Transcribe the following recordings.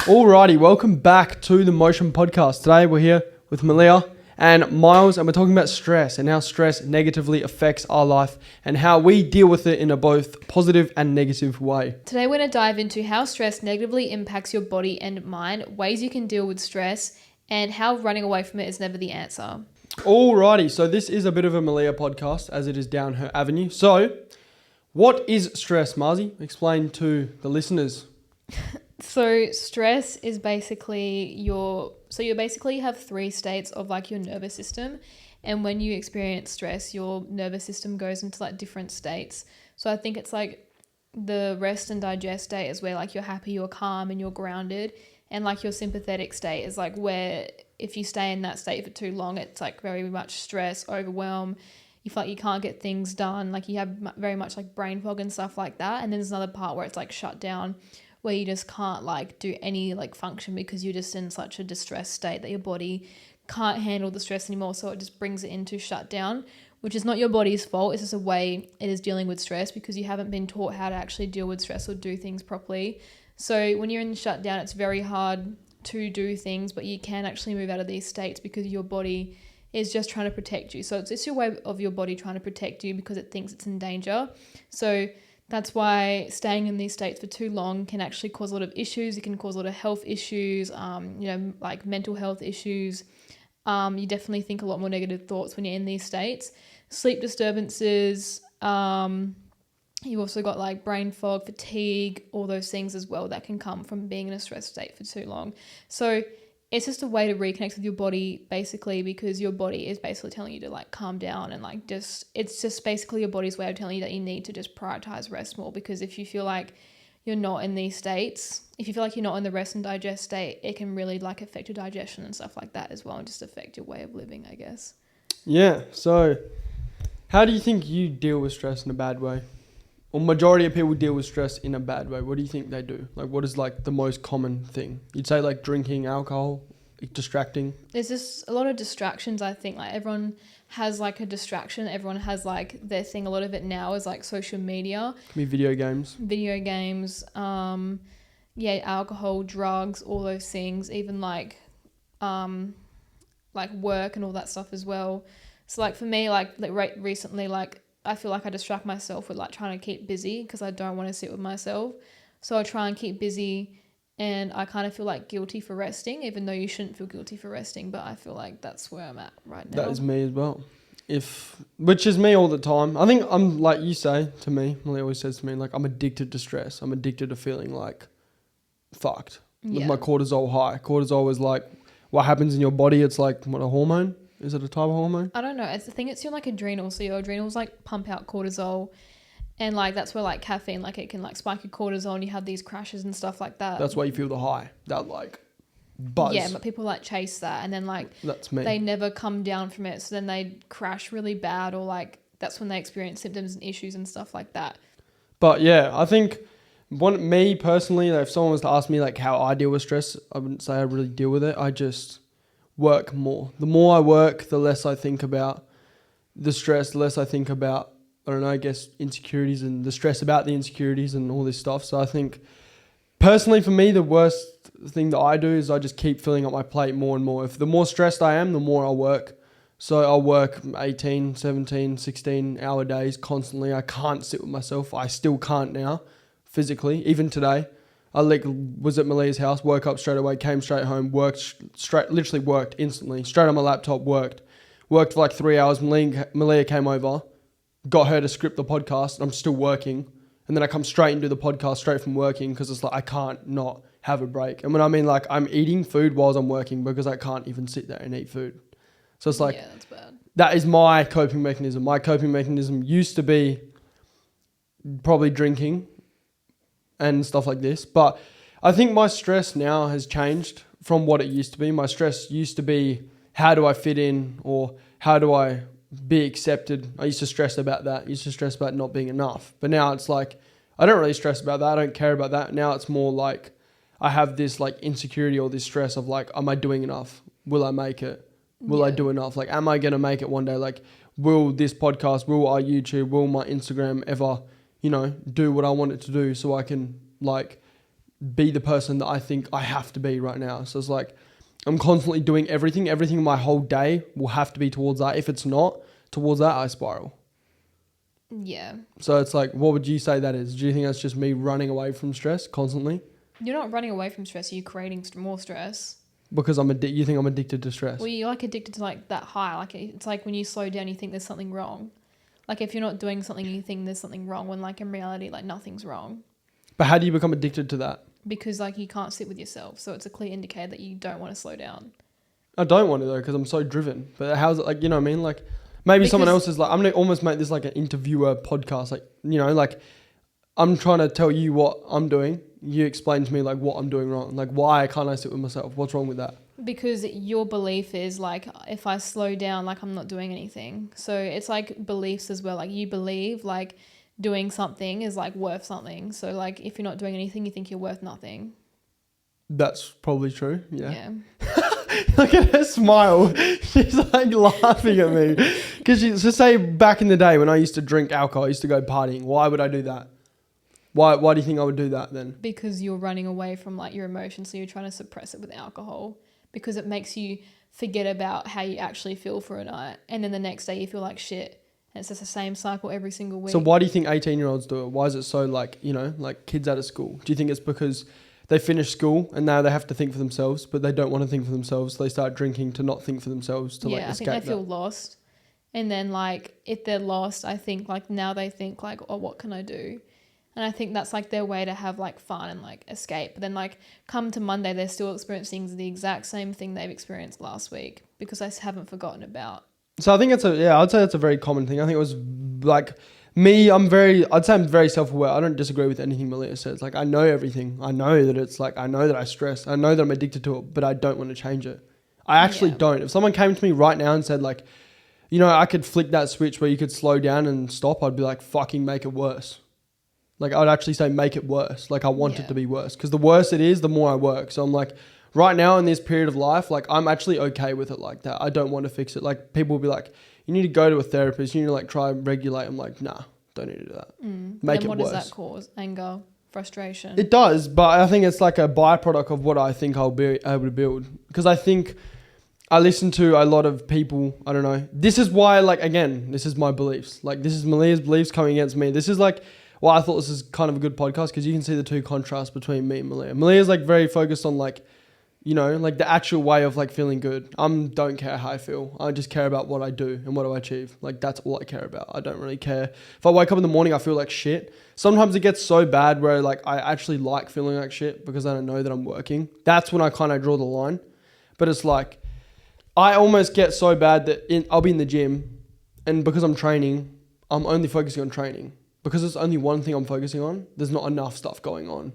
Alrighty, welcome back to the Motion Podcast. Today we're here with Malia and Miles, and we're talking about stress and how stress negatively affects our life and how we deal with it in a both positive and negative way. Today we're going to dive into how stress negatively impacts your body and mind, ways you can deal with stress, and how running away from it is never the answer. Alrighty, so this is a bit of a Malia podcast as it is down her avenue. So, what is stress, Marzi? Explain to the listeners. So stress is basically you basically have three states of like your nervous system, and when you experience stress, your nervous system goes into like different states. So I think it's like the rest and digest state is where like you're happy, you're calm and you're grounded, and like your sympathetic state is like where if you stay in that state for too long, it's like very much stress, overwhelm. You feel like you can't get things done, like you have very much like brain fog and stuff like that. And then there's another part where it's like shut down, where you just can't like do any like function because you're just in such a distressed state that your body can't handle the stress anymore. So it just brings it into shutdown, which is not your body's fault. It's just a way it is dealing with stress because you haven't been taught how to actually deal with stress or do things properly. So when you're in shutdown, it's very hard to do things, but you can actually move out of these states because your body is just trying to protect you. So it's just your way of your body trying to protect you because it thinks it's in danger. So that's why staying in these states for too long can actually cause a lot of issues. It can cause a lot of health issues, like mental health issues. You definitely think a lot more negative thoughts when you're in these states. Sleep disturbances. You've also got like brain fog, fatigue, all those things as well that can come from being in a stress state for too long. So it's just a way to reconnect with your body basically, because your body is basically telling you to like calm down and like it's just basically your body's way of telling you that you need to just prioritize rest more. Because if you feel like you're not in these states, if you feel like you're not in the rest and digest state, it can really like affect your digestion and stuff like that as well, and just affect your way of living, I guess. Yeah, so how do you think you deal with stress in a bad way? Or majority of people deal with stress in a bad way. What do you think they do? Like, what is like the most common thing? You'd say like drinking, alcohol, distracting? There's just a lot of distractions, I think. Like everyone has like a distraction. Everyone has like their thing. A lot of it now is like social media. Can be video games. Alcohol, drugs, all those things. Even like work and all that stuff as well. So like for me, recently, like I feel like I distract myself with like trying to keep busy because I don't want to sit with myself. So I try and keep busy, and I kind of feel like guilty for resting, even though you shouldn't feel guilty for resting. But I feel like that's where I'm at right now. That is me as well. Which is me all the time. I think I'm like you say to me, Molly always says to me, like I'm addicted to stress. I'm addicted to feeling like fucked. With my cortisol high. Cortisol is like what happens in your body. It's like what, a hormone? Is it a type of hormone? I don't know. It's your like adrenals. So your adrenals like pump out cortisol, and like that's where like caffeine, like it can like spike your cortisol, and you have these crashes and stuff like that. That's why you feel the high. That like buzz. Yeah, but people like chase that, and then like that's me. They never come down from it. So then they crash really bad, or like that's when they experience symptoms and issues and stuff like that. But yeah, I think me personally, if someone was to ask me like how I deal with stress, I wouldn't say I really deal with it. I just work more. The more I work, the less I think about the stress, the less I think about, I guess insecurities and the stress about the insecurities and all this stuff. So I think personally for me, the worst thing that I do is I just keep filling up my plate more and more. If the more stressed I am, the more I'll work. So I'll work 18, 17, 16 hour days constantly. I can't sit with myself. I still can't now physically. Even today, I was at Malia's house, woke up straight away, came straight home, literally worked instantly, straight on my laptop, worked for like 3 hours. Malia came over, got her to script the podcast, and I'm still working. And then I come straight and do the podcast straight from working because it's like I can't not have a break. And when I mean like I'm eating food while I'm working because I can't even sit there and eat food. So it's like, yeah, that's bad. That is my coping mechanism. My coping mechanism used to be probably drinking and stuff like this. But I think my stress now has changed from what it used to be. My stress used to be, how do I fit in, or how do I be accepted? I used to stress about that. I used to stress about not being enough. But now it's like, I don't really stress about that. I don't care about that. Now it's more like I have this like insecurity or this stress of like, am I doing enough? Will I make it? Will I do enough? Like, am I going to make it one day? Like, will this podcast, will our YouTube, will my Instagram ever, do what I want it to do so I can like be the person that I think I have to be right now. So it's like I'm constantly doing everything in my whole day will have to be towards that. If it's not towards that, I spiral. Yeah. So it's like, what would you say that is? Do you think that's just me running away from stress constantly? You're not running away from stress. You're creating more stress. Because you think I'm addicted to stress? Well, you're like addicted to like that high. Like it's like when you slow down, you think there's something wrong. Like if you're not doing something, you think there's something wrong. When like in reality, like nothing's wrong. But how do you become addicted to that? Because like you can't sit with yourself, so it's a clear indicator that you don't want to slow down. I don't want to though, because I'm so driven. But how's it like? You know what I mean? Like maybe someone else is like, I'm gonna almost make this like an interviewer podcast. Like, you know, like I'm trying to tell you what I'm doing. You explain to me like what I'm doing wrong. Like why can't I sit with myself? What's wrong with that? Because your belief is like, if I slow down, like I'm not doing anything. So it's like beliefs as well. Like you believe like doing something is like worth something. So like if you're not doing anything, you think you're worth nothing. That's probably true. Yeah. Look at her smile. She's like laughing at me. Because so say back in the day when I used to drink alcohol, I used to go partying. Why would I do that? Why do you think I would do that then? Because you're running away from like your emotions. So you're trying to suppress it with alcohol. Because it makes you forget about how you actually feel for a night. And then the next day you feel like shit. And it's just the same cycle every single week. So why do you think 18-year-olds do it? Why is it so like, you know, like kids out of school? Do you think it's because they finish school and now they have to think for themselves, but they don't want to think for themselves? So they start drinking to not think for themselves, to like escape that? I think they feel lost. And then like if they're lost, I think like now they think like, oh, what can I do? And I think that's like their way to have like fun and like escape. But then like come to Monday, they're still experiencing the exact same thing they've experienced last week because they haven't forgotten about. So I think I'd say that's a very common thing. I think it was like me, I'd say I'm very self-aware. I don't disagree with anything Malia says. Like I know everything. I know that it's like, I know that I stress. I know that I'm addicted to it, but I don't want to change it. I actually don't. If someone came to me right now and said like, you know, I could flick that switch where you could slow down and stop, I'd be like, fucking make it worse. Like I'd actually say make it worse. Like I want it to be worse because the worse it is, the more I work. So I'm like, right now in this period of life, like I'm actually okay with it like that. I don't want to fix it. Like people will be like, you need to go to a therapist. You need to like try and regulate. I'm like, nah, don't need to do that. Make it worse. What does that cause? Anger, frustration? It does, but I think it's like a byproduct of what I think I'll be able to build. Because I think I listen to a lot of people, I don't know. This is why, like, again, this is my beliefs. Like this is Malia's beliefs coming against me. This is like, well, I thought this is kind of a good podcast because you can see the two contrasts between me and Malia. Malia's like very focused on like, you know, like the actual way of like feeling good. Don't care how I feel. I just care about what I do and what do I achieve. Like that's all I care about. I don't really care. If I wake up in the morning, I feel like shit. Sometimes it gets so bad where like I actually like feeling like shit because I don't know that I'm working. That's when I kind of draw the line. But it's like, I almost get so bad that I'll be in the gym and because I'm training, I'm only focusing on training. Because it's only one thing I'm focusing on, there's not enough stuff going on.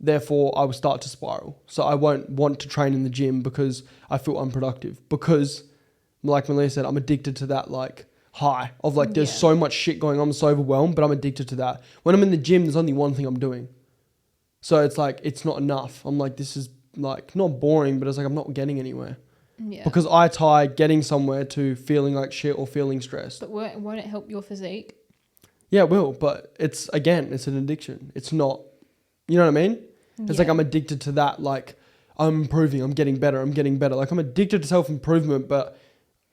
Therefore, I will start to spiral. So I won't want to train in the gym because I feel unproductive. Because, like Malia said, I'm addicted to that like high of like there's so much shit going on, I'm so overwhelmed, but I'm addicted to that. When I'm in the gym, there's only one thing I'm doing. So it's like, it's not enough. I'm like, this is like not boring, but it's like I'm not getting anywhere. Yeah. Because I tie getting somewhere to feeling like shit or feeling stressed. But won't it help your physique? Yeah, it will, but it's an addiction. It's not, you know what I mean? It's like I'm addicted to that, like I'm improving, I'm getting better. Like I'm addicted to self-improvement, but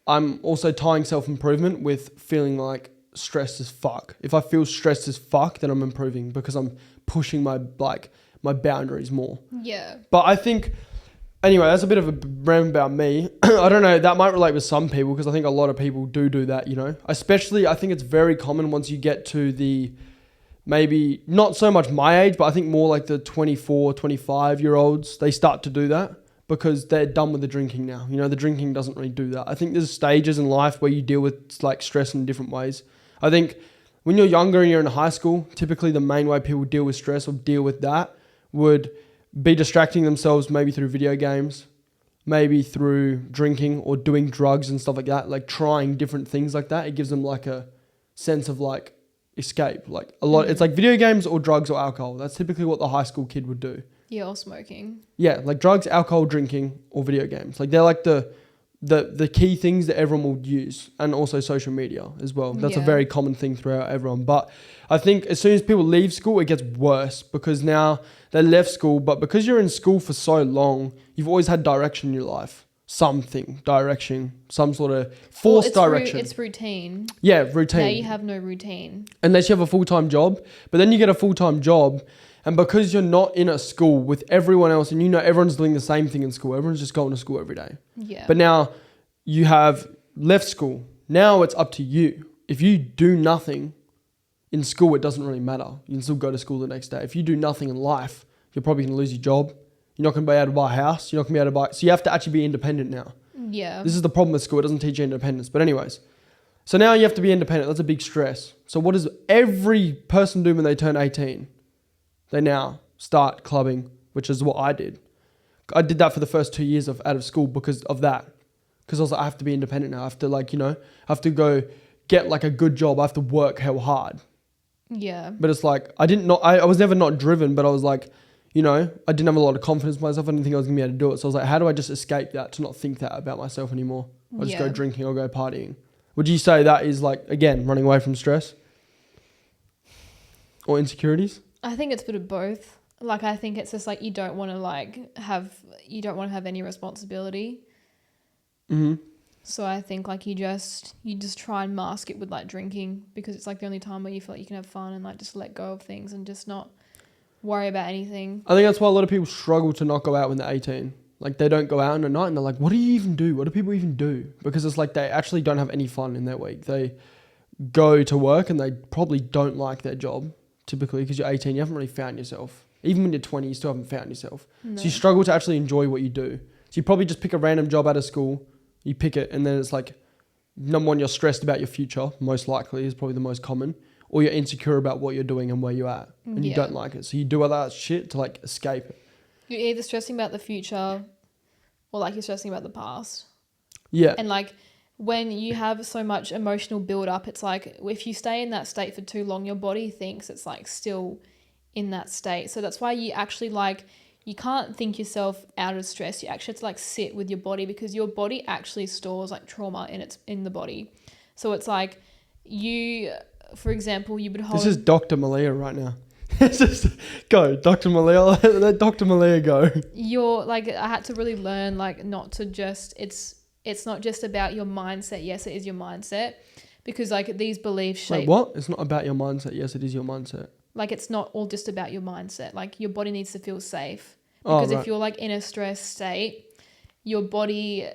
I'm also tying self-improvement with feeling like stressed as fuck. If I feel stressed as fuck, then I'm improving because I'm pushing my boundaries more. Yeah. But I think, anyway, that's a bit of a rant about me. I don't know, that might relate with some people because I think a lot of people do that, you know. Especially, I think it's very common once you get to the, maybe not so much my age, but I think more like the 24, 25-year-olds, they start to do that because they're done with the drinking now. You know, the drinking doesn't really do that. I think there's stages in life where you deal with like stress in different ways. I think when you're younger and you're in high school, typically the main way people deal with stress or deal with that would be distracting themselves maybe through video games, maybe through drinking or doing drugs and stuff like that, like trying different things like that. It gives them like a sense of like escape. Like a lot, it's like video games or drugs or alcohol. That's typically what the high school kid would do. Yeah, or smoking. Yeah, like drugs, alcohol, drinking or video games. Like they're like the the key things that everyone will use, and also social media as well. That's a Yeah. very common thing throughout everyone. But I think as soon as people leave school, it gets worse because now they left school, but because you're in school for so long, you've always had direction in your life. Something, direction, some sort of forced direction. It's routine. Yeah, routine. Now you have no routine. Unless you have a full-time job, but then you get a full-time job, and because you're not in a school with everyone else, and you know everyone's doing the same thing in school, everyone's just going to school every day. Yeah. But now you have left school. Now it's up to you. If you do nothing in school, it doesn't really matter. You can still go to school the next day. If you do nothing in life, you're probably going to lose your job. You're not going to be able to buy a house. You're not going to be able to buy... So you have to actually be independent now. Yeah. This is the problem with school. It doesn't teach you independence. But anyways, so now you have to be independent. That's a big stress. So what does every person do when they turn 18? They now start clubbing, which is what I did. I did that for the first 2 years out of school because of that. Because I was like, I have to be independent now. I have to I have to go get like a good job. I have to work hell hard. Yeah. But it's like, I was never not driven, but I was like, I didn't have a lot of confidence in myself. I didn't think I was going to be able to do it. So I was like, how do I just escape that to not think that about myself anymore? I'll just go drinking or go partying. Would you say that is like, again, running away from stress or insecurities? I think it's a bit of both. Like, I think it's just like you don't want to have any responsibility. Mm-hmm. So I think like you just try and mask it with like drinking, because it's like the only time where you feel like you can have fun and like just let go of things and just not worry about anything. I think that's why a lot of people struggle to not go out when they're 18. Like they don't go out in the night and they're like, what do you even do? What do people even do? Because it's like they actually don't have any fun in their week. They go to work and they probably don't like their job typically because you're 18. You haven't really found yourself. Even when you're 20, you still haven't found yourself. No. So you struggle to actually enjoy what you do. So you probably just pick a random job out of school. You pick it and then it's like, number one, you're stressed about your future, most likely is probably the most common. Or you're insecure about what you're doing and where you're at. And you don't like it. So you do all that shit to like escape it. You're either stressing about the future or like you're stressing about the past. Yeah. And like when you have so much emotional build up, it's like if you stay in that state for too long, your body thinks it's like still in that state. So that's why you actually like, you can't think yourself out of stress. You actually have to like sit with your body, because your body actually stores like trauma in the body. So it's like you, for example, you would hold... This is Dr. Malia right now. Just go, Dr. Malia. Let Dr. Malia go. You're like, I had to really learn like not to just, it's not just about your mindset. Yes, it is your mindset, because like these beliefs shape... Wait, what? It's not about your mindset. Yes, it is your mindset. Like it's not all just about your mindset. Like your body needs to feel safe. Because if you're like in a stress state, your body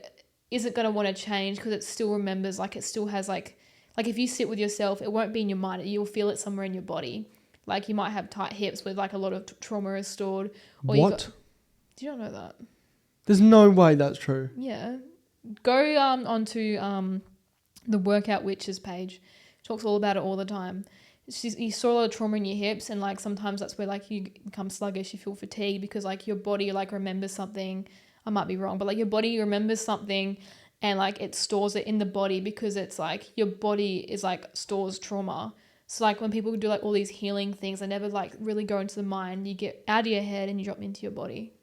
isn't going to want to change because it still remembers, like it still has like if you sit with yourself, it won't be in your mind. You'll feel it somewhere in your body. Like you might have tight hips with like a lot of trauma is stored. Or What? Do you not know that? There's no way that's true. Yeah. Go onto the Workout Witches page. Talks all about it all the time. You saw a lot of trauma in your hips, and like sometimes that's where like you become sluggish, you feel fatigued because like your body like remembers something. I might be wrong, but like your body remembers something and like it stores it in the body, because it's like your body is like stores trauma. So like when people do like all these healing things, they never like really go into the mind. You get out of your head and you drop into your body.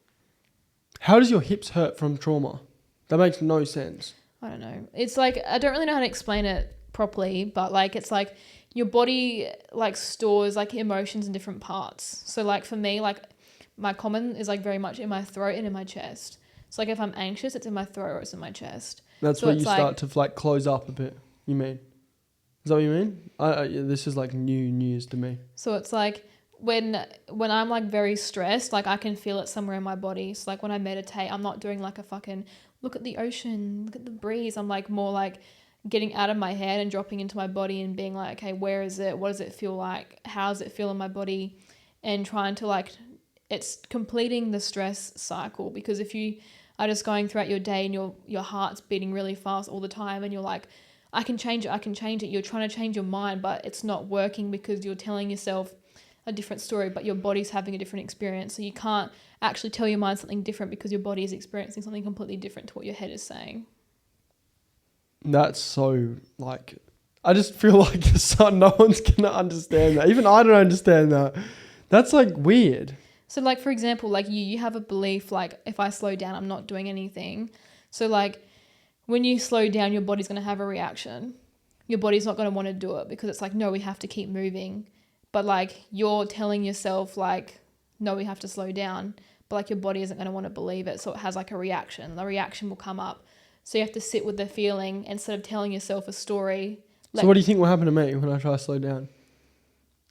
How does your hips hurt from trauma? That makes no sense. I don't know. It's like, I don't really know how to explain it properly, but like it's like your body like stores like emotions in different parts. So like for me, like my common is like very much in my throat and in my chest. So like if I'm anxious, it's in my throat or it's in my chest. That's so where you start to like close up a bit. You mean? Is that what you mean? This is like new news to me. So it's like when I'm like very stressed, like I can feel it somewhere in my body. So like when I meditate, I'm not doing like a fucking look at the ocean, look at the breeze. I'm like more like getting out of my head and dropping into my body and being like, okay, where is it? What does it feel like? How does it feel in my body? And trying to like, it's completing the stress cycle. Because if you are just going throughout your day and your heart's beating really fast all the time and you're like, I can change it. You're trying to change your mind, but it's not working because you're telling yourself a different story, but your body's having a different experience. So you can't actually tell your mind something different because your body is experiencing something completely different to what your head is saying. That's so like, I just feel like no one's gonna understand that. Even I don't understand that. That's like weird. So like, for example, like you have a belief like if I slow down, I'm not doing anything. So like when you slow down, your body's going to have a reaction. Your body's not going to want to do it because it's like, no, we have to keep moving. But like you're telling yourself like, no, we have to slow down. But like your body isn't going to want to believe it. So it has like a reaction. The reaction will come up. So you have to sit with the feeling instead of telling yourself a story. So what do you think will happen to me when I try to slow down?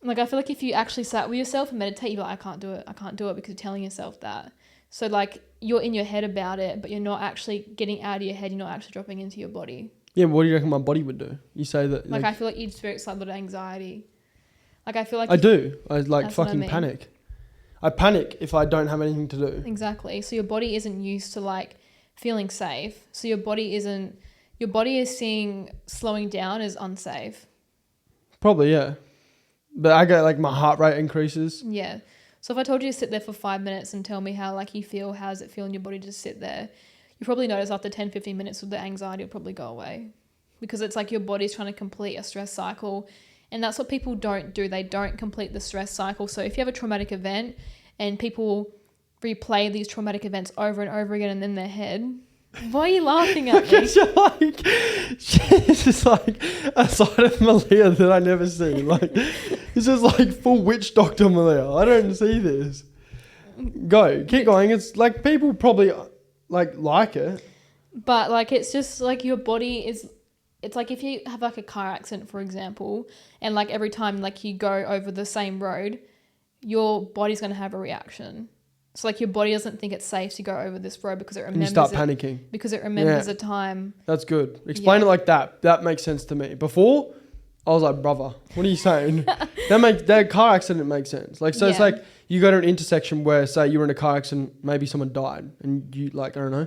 Like I feel like if you actually sat with yourself and meditate, you're like, I can't do it because you're telling yourself that. So like you're in your head about it, but you're not actually getting out of your head. You're not actually dropping into your body. Yeah, but what do you reckon my body would do? You say that... Like I feel like you'd experience a lot of anxiety. Like I feel like... I do. I like That's what I fucking mean. panic. I panic if I don't have anything to do. Exactly. So your body isn't used to like feeling safe. So your body is seeing slowing down as unsafe. Probably, yeah. But I get like my heart rate increases. Yeah. So if I told you to sit there for 5 minutes and tell me how like you feel, how does it feel in your body to sit there? You probably notice after 10, 15 minutes the anxiety will probably go away because it's like your body's trying to complete a stress cycle. And that's what people don't do. They don't complete the stress cycle. So if you have a traumatic event and people replay these traumatic events over and over again and in their head, why are you laughing at me? Because you're like, this is like a side of Malia that I never see. Like, this is like full witch doctor Malia. I don't see this. Keep going. It's like people probably like it. But like, it's just like your body is, it's like if you have like a car accident, for example, and like every time like you go over the same road, your body's going to have a reaction. So like your body doesn't think it's safe to go over this road because it remembers and you start panicking. Because it remembers a time. That's good. Explain it like that. That makes sense to me. Before, I was like, brother, what are you saying? that car accident makes sense. Like, so it's like you go to an intersection where, say, you were in a car accident, maybe someone died, and you like, I don't know,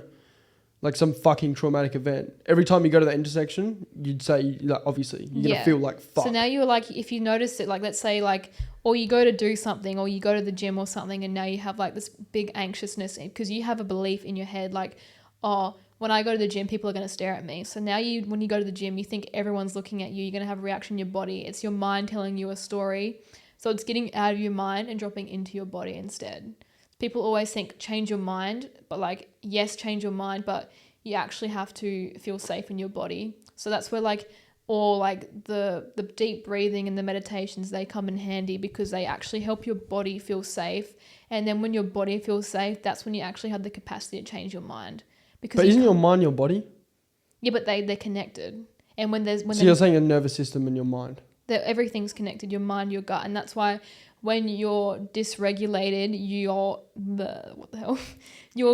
like some fucking traumatic event. Every time you go to that intersection, you'd say, like, obviously, you're gonna feel like fuck. So now you're like, if you notice it, like, let's say like, or you go to do something, or you go to the gym or something, and now you have like this big anxiousness because you have a belief in your head, like, oh, when I go to the gym, people are going to stare at me. So now when you go to the gym, you think everyone's looking at you. You're going to have a reaction in your body. It's your mind telling you a story. So it's getting out of your mind and dropping into your body instead. People always think change your mind, but like, yes, change your mind, but you actually have to feel safe in your body. So that's where like, or like the deep breathing and the meditations, they come in handy because they actually help your body feel safe. And then when your body feels safe, that's when you actually have the capacity to change your mind. Because but isn't your mind your body? Yeah, but they're connected. And so you're saying your nervous system and your mind? Everything's connected, your mind, your gut. And that's why when you're dysregulated, your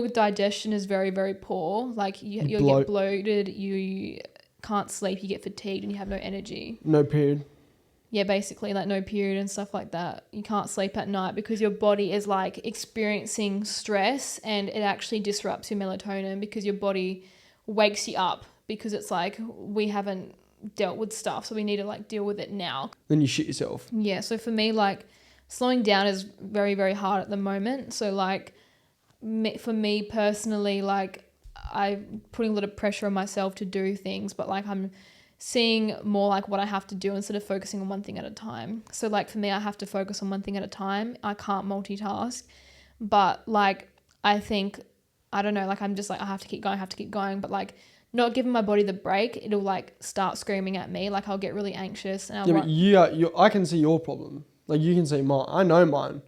digestion is very, very poor. Like you get bloated, you can't sleep, you get fatigued, and you have no energy. No period. Yeah, basically like no period and stuff like that. You can't sleep at night because your body is like experiencing stress, and it actually disrupts your melatonin because your body wakes you up because it's like, we haven't dealt with stuff, so we need to like deal with it now. Then you shit yourself. Yeah, so for me, like slowing down is very, very hard at the moment. So like for me personally, like I'm putting a lot of pressure on myself to do things, but like I'm seeing more like what I have to do instead of focusing on one thing at a time. So like for me, I have to focus on one thing at a time. I can't multitask, but like I think, I don't know, like I'm just like, I have to keep going, but like not giving my body the break, it'll like start screaming at me. Like I'll get really anxious and but I can see your problem. Like you can see mine. I know mine,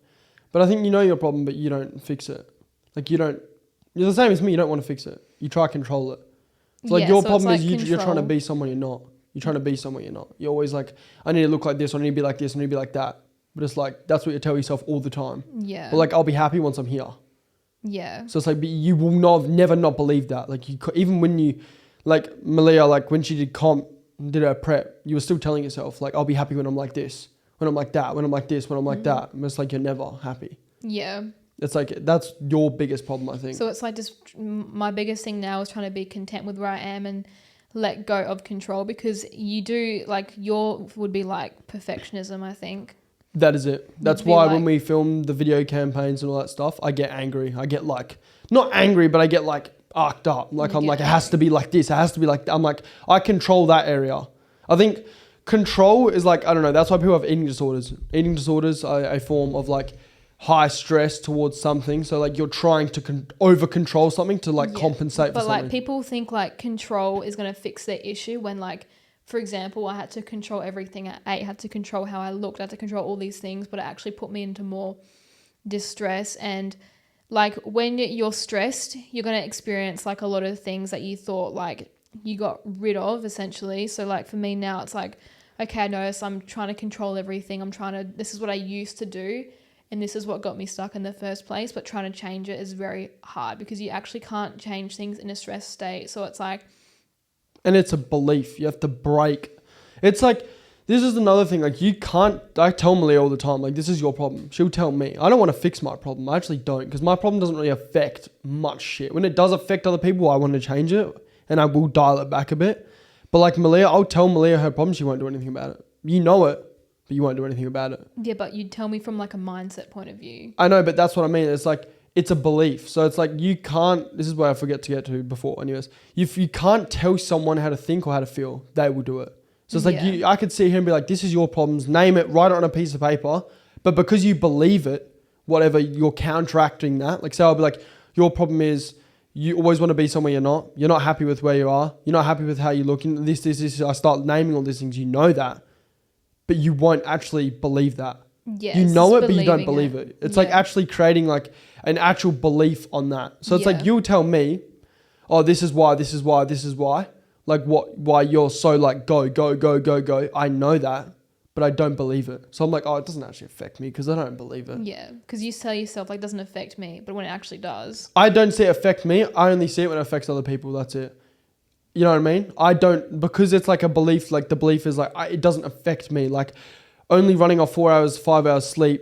but I think you know your problem, but you don't fix it. Like you're the same as me. You don't want to fix it. You try to control it. So like your problem is you're trying to be someone you're not. You're trying to be someone you're not. You're always like, I need to look like this, or I need to be like this, I need to be like that. But it's like, that's what you tell yourself all the time. Yeah. But like, I'll be happy once I'm here. Yeah. So it's like, you will never not believe that. Like even when you, like Malia, like when she did her prep, you were still telling yourself like, I'll be happy when I'm like this, when I'm like that, when I'm like this, when I'm like that. And it's like, you're never happy. Yeah. It's like, that's your biggest problem, I think. So it's like just my biggest thing now is trying to be content with where I am and let go of control, because you do like would be like perfectionism, I think. That is it. That's why when we film the video campaigns and all that stuff, I get angry. I get like, not angry, but I get like arced up. Like I'm like, it has to be like this. It has to be like, I'm like, I control that area. I think control is like, I don't know. That's why people have eating disorders. Eating disorders are a form of like high stress towards something. So like you're trying to over control something to like compensate for but something. like people think like control is going to fix their issue when like, for example, I had to control everything I ate, had to control how I looked, I had to control all these things, but it actually put me into more distress. And like when you're stressed, you're going to experience like a lot of things that you thought like you got rid of essentially. So like for me now, it's like, okay, I notice I'm trying to control everything. This is what I used to do. And this is what got me stuck in the first place. But trying to change it is very hard because you actually can't change things in a stress state. So it's like... And it's a belief. You have to break. It's like, this is another thing. Like you can't... I tell Malia all the time, like, this is your problem. She'll tell me. I don't want to fix my problem. I actually don't. Because my problem doesn't really affect much shit. When it does affect other people, I want to change it. And I will dial it back a bit. But like Malia, I'll tell Malia her problem. She won't do anything about it. You know it. But you won't do anything about it. Yeah, but you tell me from like a mindset point of view. I know, but that's what I mean. It's like, it's a belief. So it's like you can't, this is where I forget to get to before anyways. If you can't tell someone how to think or how to feel, they will do it. So it's like, I could sit here and be like, this is your problems, name it, write it on a piece of paper. But because you believe it, whatever, you're counteracting that. Like, say I'll be like, your problem is you always want to be somewhere you're not. You're not happy with where you are. You're not happy with how you look. And this. I start naming all these things. You know that. But you won't actually believe that. Yeah, you know it, but you don't believe it. It's like actually creating like an actual belief on that. So it's like you'll tell me, oh, this is why. Like why you're so like go. I know that, but I don't believe it. So I'm like, oh, it doesn't actually affect me because I don't believe it. Yeah, because you tell yourself like, doesn't affect me, but when it actually does. I don't see it affect me. I only see it when it affects other people. That's it. You know what I mean? I don't, because it's like a belief, like the belief is like, it doesn't affect me. Like only running off 4 hours, 5 hours sleep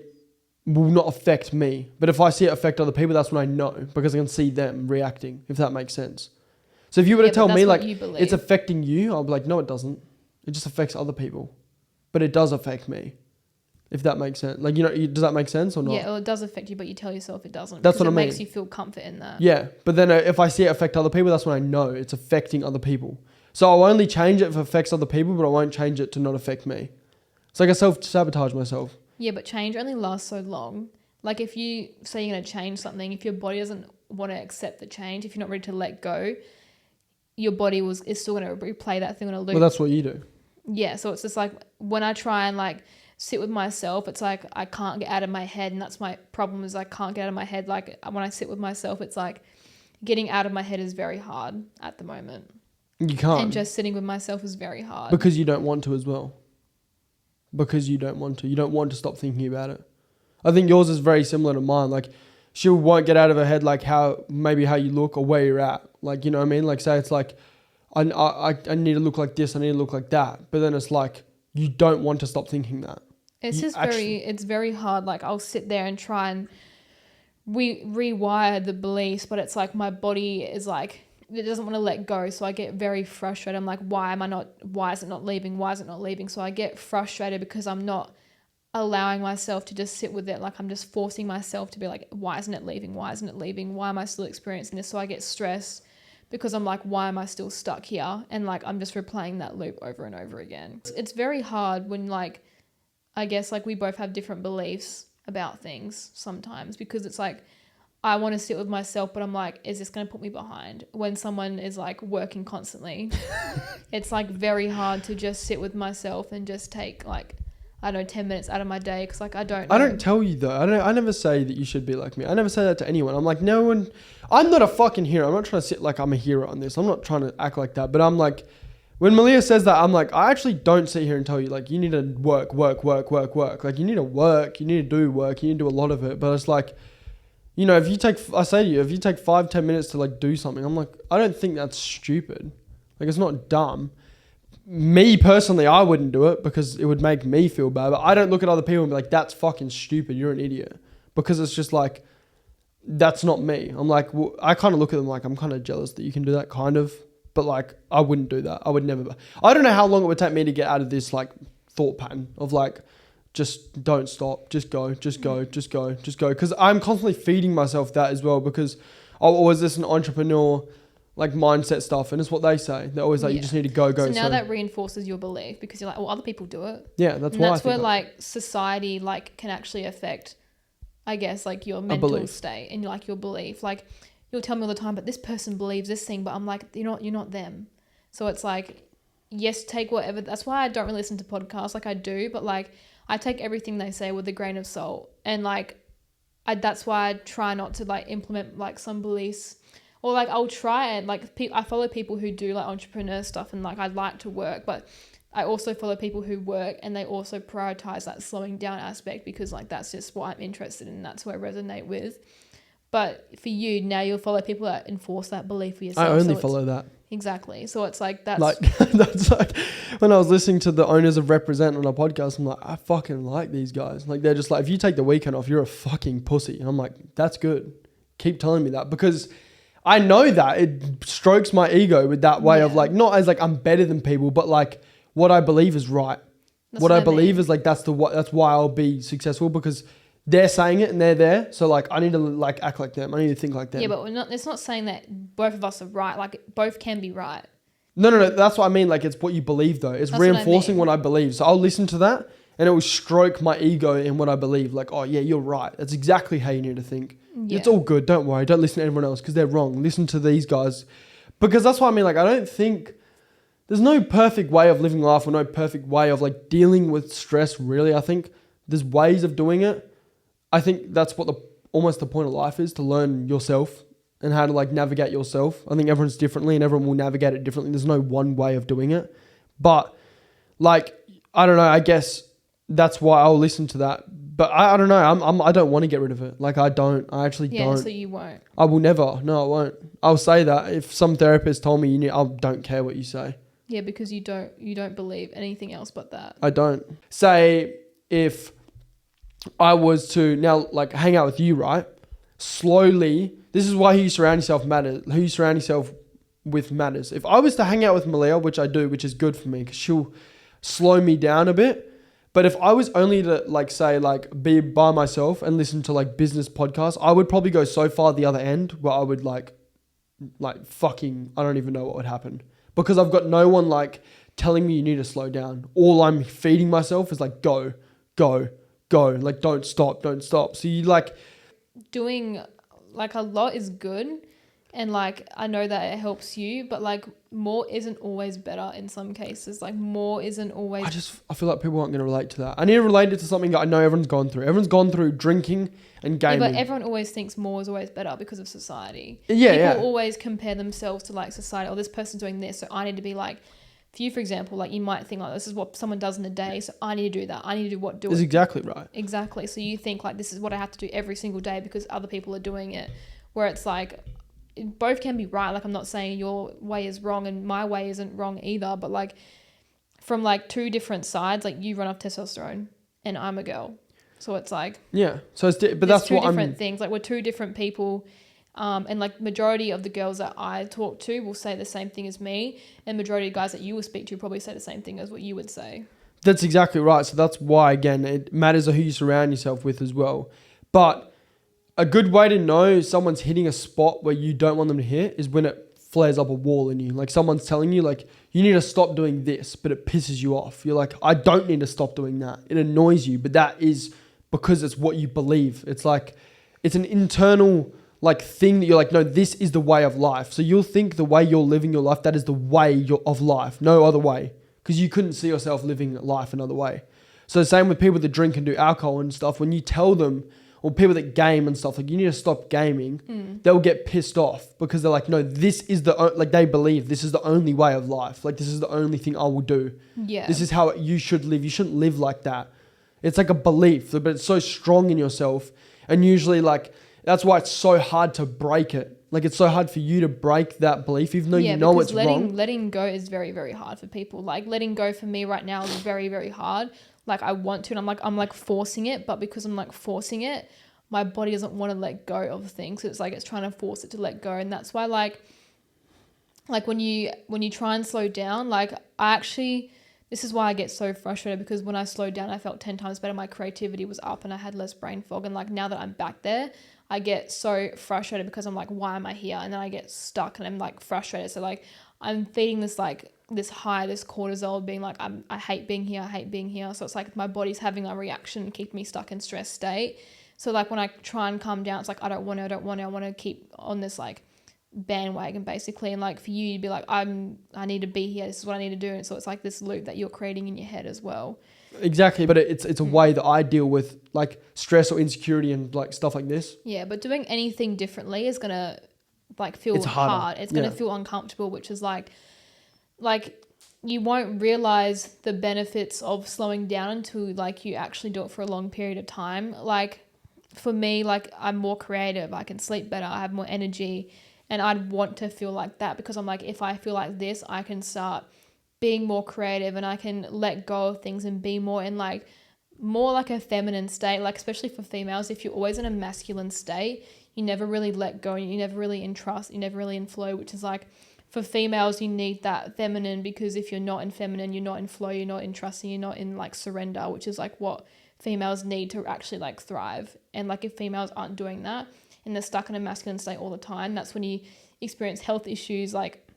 will not affect me. But if I see it affect other people, that's when I know because I can see them reacting, if that makes sense. So if you were to tell me like it's affecting you, I'll be like, no, it doesn't. It just affects other people. But it does affect me, if that makes sense. Like, you know, does that make sense or not? Yeah, well, it does affect you, but you tell yourself it doesn't. That's what I mean. It makes you feel comfort in that. Yeah, but then if I see it affect other people, that's when I know it's affecting other people. So I'll only change it if it affects other people, but I won't change it to not affect me. It's like I self-sabotage myself. Yeah, but change only lasts so long. Like if you say you're going to change something, if your body doesn't want to accept the change, if you're not ready to let go, your body is still going to replay that thing on a loop. Well, that's what you do. Yeah, so it's just like when I try and like sit with myself, it's like I can't get out of my head, and that's my problem is I can't get out of my head. Like when I sit with myself, it's like getting out of my head is very hard at the moment. You can't. And just sitting with myself is very hard. Because you don't want to as well. Because you don't want to. You don't want to stop thinking about it. I think yours is very similar to mine. Like she won't get out of her head like how you look or where you're at. Like, you know what I mean? Like say it's like I need to look like this, I need to look like that. But then it's like you don't want to stop thinking that. It's very hard. Like I'll sit there and try and rewire the beliefs, but it's like my body is like, it doesn't want to let go. So I get very frustrated. I'm like, why is it not leaving? So I get frustrated because I'm not allowing myself to just sit with it. Like I'm just forcing myself to be like, why isn't it leaving? Why am I still experiencing this? So I get stressed because I'm like, why am I still stuck here? And like, I'm just replaying that loop over and over again. It's very hard when like, I guess like we both have different beliefs about things sometimes, because it's like, I want to sit with myself, but I'm like, is this going to put me behind? When someone is like working constantly, it's like very hard to just sit with myself and just take like, I don't know, 10 minutes out of my day. Cause like, I don't tell you though. I never say that you should be like me. I never say that to anyone. I'm like, I'm not a fucking hero. I'm not trying to sit like I'm a hero on this. I'm not trying to act like that, but I'm like, when Malia says that, I'm like, I actually don't sit here and tell you like, you need to work. Like you need to work, you need to do work, you need to do a lot of it. But it's like, you know, if you take 5-10 minutes to like do something, I'm like, I don't think that's stupid. Like it's not dumb. Me personally, I wouldn't do it because it would make me feel bad. But I don't look at other people and be like, that's fucking stupid. You're an idiot. Because it's just like, that's not me. I'm like, well, I kind of look at them like, I'm kind of jealous that you can do that kind of. But like, I wouldn't do that. I would never. I don't know how long it would take me to get out of this like thought pattern of like, just don't stop. Just go. Because I'm constantly feeding myself that as well, because I always listen to entrepreneur like mindset stuff, and it's what they say. They're always like, you just need to go. So now that reinforces your belief, because you're like, well, other people do it. Yeah, that's why. That's where like society like can actually affect I guess, like your A mental belief. state and like your belief. Like you'll tell me all the time, but this person believes this thing, but I'm like, you're not them. So it's like, yes, take whatever. That's why I don't really listen to podcasts. Like I do, but like I take everything they say with a grain of salt. And like that's why I try not to like implement like some beliefs, or like I'll try it. Like I follow people who do like entrepreneur stuff, and like I'd like to work, but I also follow people who work and they also prioritize that slowing down aspect, because like that's just what I'm interested in. That's what I resonate with. But for you now, you'll follow people that enforce that belief for yourself. I only follow that. Exactly. So it's like that's Like that's like when I was listening to the owners of Represent on a podcast, I'm like, I fucking like these guys. Like they're just like, if you take the weekend off, you're a fucking pussy. And I'm like, that's good. Keep telling me that, because I know that it strokes my ego with that way of like, not as like I'm better than people, but like what I believe is right. That's What I mean. believe is like that's why I'll be successful, because they're saying it and they're there. So like I need to like act like them. I need to think like them. Yeah, but it's not saying that both of us are right. Like both can be right. No. That's what I mean. Like it's what you believe though. It's That's reinforcing what I what I believe. So I'll listen to that and it will stroke my ego in what I believe. Like, oh yeah, you're right. That's exactly how you need to think. Yeah. It's all good. Don't worry. Don't listen to everyone else because they're wrong. Listen to these guys. Because that's what I mean. Like I don't think there's no perfect way of living life or no perfect way of like dealing with stress really. I think there's ways of doing it. I think that's what almost the point of life is, to learn yourself and how to like navigate yourself. I think everyone's differently and everyone will navigate it differently. There's no one way of doing it. But like, I don't know, I guess that's why I'll listen to that. But I don't know. I don't want to get rid of it. Like I actually don't. Yeah, so you won't. I will never. No, I won't. I'll say that if some therapist told me I don't care what you say. Yeah, because you don't believe anything else but that. I don't. Say if I was to now like hang out with you, right? Slowly, this is why who you surround yourself matters. Who you surround yourself with matters. If I was to hang out with Malia, which I do, which is good for me because she'll slow me down a bit. But if I was only to like say like be by myself and listen to like business podcasts, I would probably go so far the other end where I would like fucking, I don't even know what would happen, because I've got no one like telling me you need to slow down. All I'm feeding myself is like go, go, go. Like don't stop. So you like doing like a lot is good, and like I know that it helps you, but like more isn't always better in some cases. Like more isn't always. I feel like people aren't going to relate to that. I need to relate it to something that I know everyone's gone through. Everyone's gone through drinking and gaming. Yeah, but everyone always thinks more is always better because of society. Yeah, People always compare themselves to like society. Oh, this person's doing this, so I need to be like. For you, for example, like you might think like this is what someone does in a day, so I need to do that. I need to do That's it. exactly right. Exactly. So you think like this is what I have to do every single day because other people are doing it. Where it's like both can be right. Like I'm not saying your way is wrong and my way isn't wrong either, but like from like two different sides, like you run off testosterone and I'm a girl. So it's like yeah. So it's but that's two what different things. Like we're two different people. And like majority of the girls that I talk to will say the same thing as me, and majority of guys that you will speak to probably say the same thing as what you would say. That's exactly right. So that's why, again, it matters who you surround yourself with as well. But a good way to know someone's hitting a spot where you don't want them to hit is when it flares up a wall in you. Like someone's telling you like, you need to stop doing this, but it pisses you off. You're like, I don't need to stop doing that. It annoys you, but that is because it's what you believe. It's like, it's an internal like thing that you're like, no, this is the way of life. So you'll think the way you're living your life, that is the way of life, no other way. Because you couldn't see yourself living life another way. So the same with people that drink and do alcohol and stuff. When you tell them, or people that game and stuff, like you need to stop gaming, they'll get pissed off because they're like, no, this is like they believe this is the only way of life. Like this is the only thing I will do. Yeah. This is how you should live. You shouldn't live like that. It's like a belief, but it's so strong in yourself. And usually like, that's why it's so hard to break it. Like it's so hard for you to break that belief, even though you know it's wrong. Letting go is very, very hard for people. Like letting go for me right now is very, very hard. Like I want to, and I'm like forcing it, but because I'm like forcing it, my body doesn't want to let go of things. So it's like it's trying to force it to let go, and that's why like when you try and slow down, like this is why I get so frustrated, because when I slowed down, I felt 10 times better. My creativity was up and I had less brain fog. And like now that I'm back there, I get so frustrated because I'm like, why am I here? And then I get stuck and I'm like frustrated. So like I'm feeding this like this high, this cortisol, being like, I hate being here. I hate being here. So it's like my body's having a reaction and keep me stuck in stress state. So like when I try and calm down, it's like I don't want to. I want to keep on this like bandwagon basically. And like for you, you'd be like, I need to be here. This is what I need to do. And so it's like this loop that you're creating in your head as well. Exactly, but it's a way that I deal with like stress or insecurity and like stuff like this. Yeah, but doing anything differently is gonna like feel It's harder. hard. It's gonna feel uncomfortable, which is like you won't realize the benefits of slowing down until like you actually do it for a long period of time. Like for me, like I'm more creative. I can sleep better. I have more energy, and I'd want to feel like that because I'm like, if I feel like this, I can start being more creative and I can let go of things and be more in like more like a feminine state. Like especially for females, if you're always in a masculine state, you never really let go, you never really in trust, you never really in flow, which is like for females you need that feminine, because if you're not in feminine, you're not in flow, you're not in trusting, you're not in like surrender, which is like what females need to actually like thrive. And like if females aren't doing that and they're stuck in a masculine state all the time, that's when you experience health issues like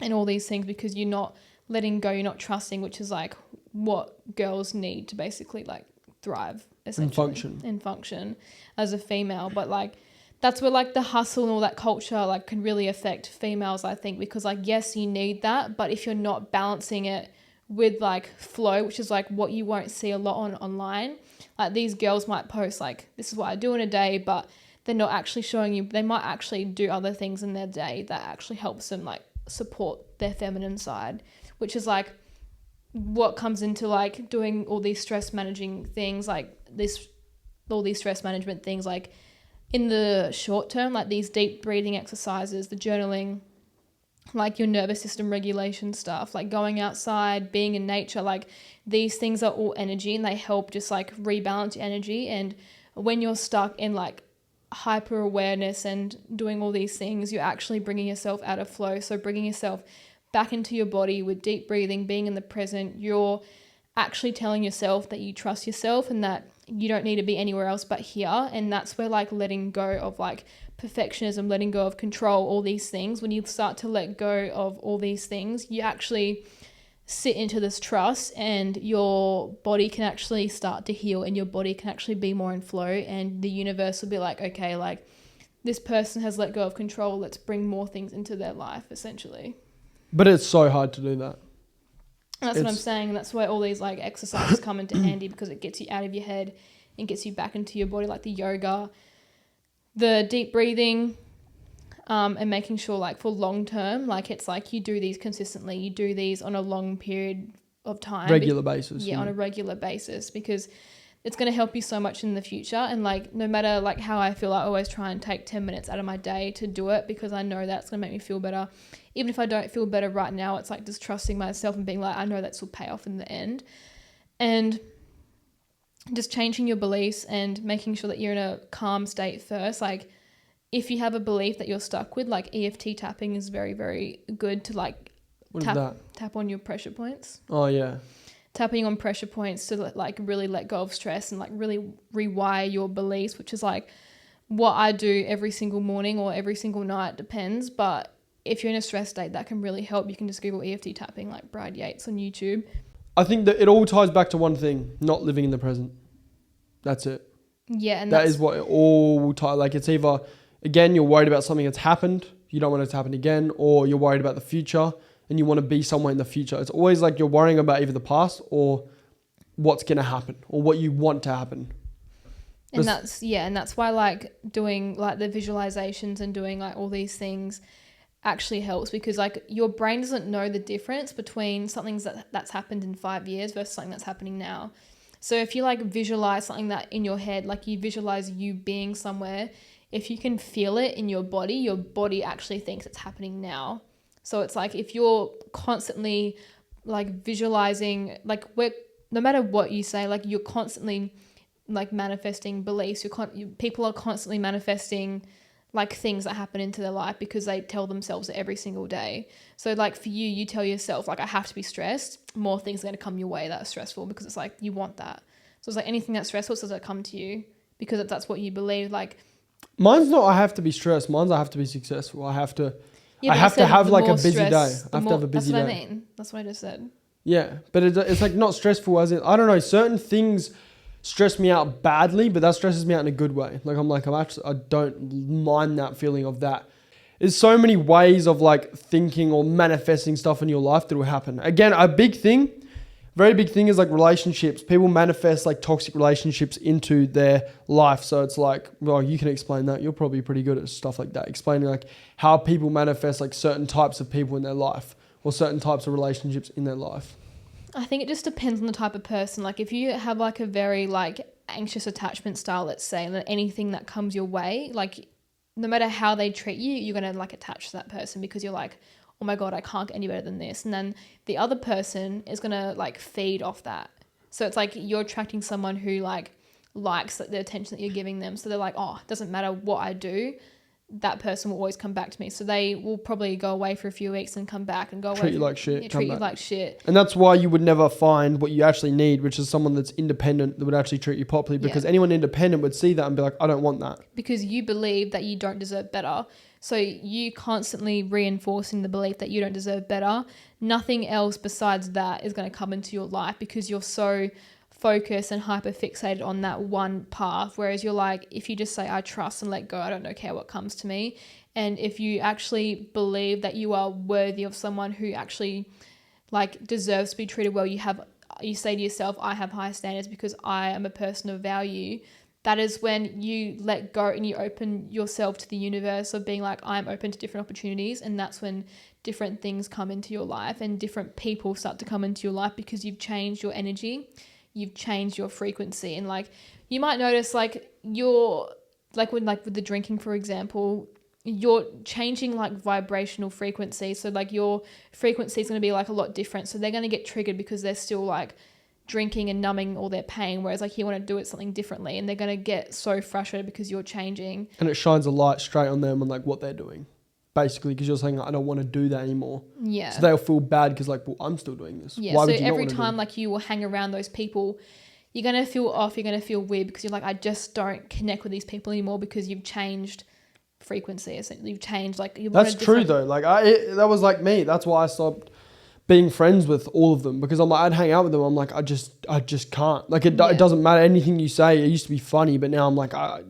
and all these things, because you're not letting go, you're not trusting, which is like what girls need to basically like thrive essentially and function as a female. But like that's where like the hustle and all that culture like can really affect females, I think, because like yes, you need that, but if you're not balancing it with like flow, which is like what you won't see a lot on online, like these girls might post like this is what I do in a day, but they're not actually showing you they might actually do other things in their day that actually helps them like support their feminine side, which is like what comes into like doing all these stress managing things, like all these stress management things, like in the short term, like these deep breathing exercises, the journaling, like your nervous system regulation stuff, like going outside, being in nature, like these things are all energy and they help just like rebalance your energy. And when you're stuck in like hyper awareness and doing all these things, you're actually bringing yourself out of flow. So bringing yourself back into your body with deep breathing, being in the present, you're actually telling yourself that you trust yourself and that you don't need to be anywhere else but here. And that's where like letting go of like perfectionism, letting go of control, all these things, when you start to let go of all these things, you actually sit into this trust and your body can actually start to heal and your body can actually be more in flow, and the universe will be like, okay, like this person has let go of control, let's bring more things into their life essentially. But it's so hard to do that. That's what I'm saying. That's where all these like exercises come into handy, because it gets you out of your head and gets you back into your body, like the yoga, the deep breathing, and making sure like for long term, like it's like you do these consistently, you do these on a long period of time. Regular basis. Yeah, on a regular basis, because it's going to help you so much in the future. And like no matter like how I feel, I always try and take 10 minutes out of my day to do it, because I know that's going to make me feel better. Even if I don't feel better right now, it's like just trusting myself and being like, I know that will pay off in the end. And just changing your beliefs and making sure that you're in a calm state first. Like if you have a belief that you're stuck with, like EFT tapping is very, very good to like tap on your pressure points. Oh yeah. Tapping on pressure points to like really let go of stress and like really rewire your beliefs, which is like what I do every single morning or every single night, depends. But if you're in a stress state, that can really help. You can just Google EFT tapping, like Brad Yates on YouTube. I think that it all ties back to one thing: not living in the present. That's it. Yeah, and that is what it all ties. Like it's either, again, you're worried about something that's happened, you don't want it to happen again, or you're worried about the future and you want to be somewhere in the future. It's always like you're worrying about either the past or what's going to happen or what you want to happen. And that's why like doing like the visualizations and doing like all these things actually helps, because like your brain doesn't know the difference between something that's happened in 5 years versus something that's happening now. So if you like visualize something that in your head, like you visualize you being somewhere, if you can feel it in your body actually thinks it's happening now. So it's like if you're constantly like visualizing, like no matter what you say, like you're constantly like manifesting beliefs. People are constantly manifesting like things that happen into their life because they tell themselves it every single day. So like for you, you tell yourself like I have to be stressed. More things are going to come your way that are stressful, because it's like you want that. So it's like anything that's stressful does it come to you because that's what you believe. Like mine's not I have to be stressed. Mine's I have to be successful. I have to have like a busy day. I have to have a busy day. That's what I mean. That's what I just said. Yeah, but it's like not stressful as in, I don't know, certain things, stress me out badly, but that stresses me out in a good way. Like I don't mind that feeling of that. There's so many ways of like thinking or manifesting stuff in your life that will happen. Again, very big thing is like relationships. People manifest like toxic relationships into their life. So it's like, well, you can explain that. You're probably pretty good at stuff like that. Explaining like how people manifest like certain types of people in their life or certain types of relationships in their life. I think it just depends on the type of person. Like if you have like a very like anxious attachment style, let's say, and then anything that comes your way, like no matter how they treat you, you're going to like attach to that person because you're like, oh my God, I can't get any better than this. And then the other person is going to like feed off that. So it's like you're attracting someone who like likes the attention that you're giving them. So they're like, oh, it doesn't matter what I do, that person will always come back to me. So they will probably go away for a few weeks and come back and go away. Treat you like shit. Treat you like shit. And that's why you would never find what you actually need, which is someone that's independent that would actually treat you properly, because anyone independent would see that and be like, I don't want that. Because you believe that you don't deserve better. So you constantly reinforcing the belief that you don't deserve better. Nothing else besides that is going to come into your life because you're so focused and hyper fixated on that one path. Whereas you're like, if you just say, I trust and let go, I don't care what comes to me. And if you actually believe that you are worthy of someone who actually like deserves to be treated well, you say to yourself, I have high standards because I am a person of value. That is when you let go and you open yourself to the universe of being like, I'm open to different opportunities. And that's when different things come into your life and different people start to come into your life because you've changed your energy, you've changed your frequency. And like, you might notice like you're like when like with the drinking, for example, you're changing like vibrational frequency. So like your frequency is going to be like a lot different. So they're going to get triggered because they're still like drinking and numbing all their pain, whereas like you want to do it something differently, and they're going to get so frustrated because you're changing, and it shines a light straight on them and like what they're doing basically, because you're saying I don't want to do that anymore. Yeah, so they'll feel bad because like, well, I'm still doing this. Yeah, why so would you every time like you will hang around those people, you're going to feel off, you're going to feel weird because you're like, I just don't connect with these people anymore because you've changed frequency. Essentially you've changed like you. That's true though. Like that was like me. That's why I stopped being friends with all of them, because I'm like, I'd hang out with them. I'm like, I just can't. Like it doesn't matter anything you say. It used to be funny, but now I'm like, I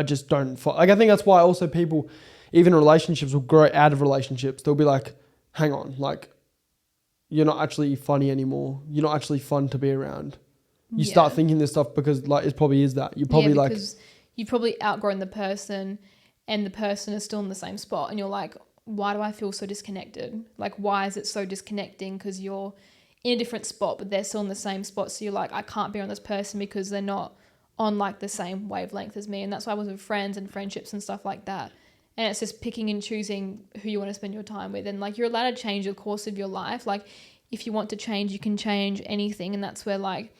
just don't. Like I think that's why also people, even in relationships, will grow out of relationships. They'll be like, hang on, like you're not actually funny anymore. You're not actually fun to be around. You start thinking this stuff because like it probably is that. You're probably like, because you've probably outgrown the person, and the person is still in the same spot, and you're like, why do I feel so disconnected? Like, why is it so disconnecting? Because you're in a different spot, but they're still in the same spot. So you're like, I can't be on this person because they're not on like the same wavelength as me. And that's why I was with friends and friendships and stuff like that. And it's just picking and choosing who you want to spend your time with. And like, you're allowed to change the course of your life. Like if you want to change, you can change anything. And that's where like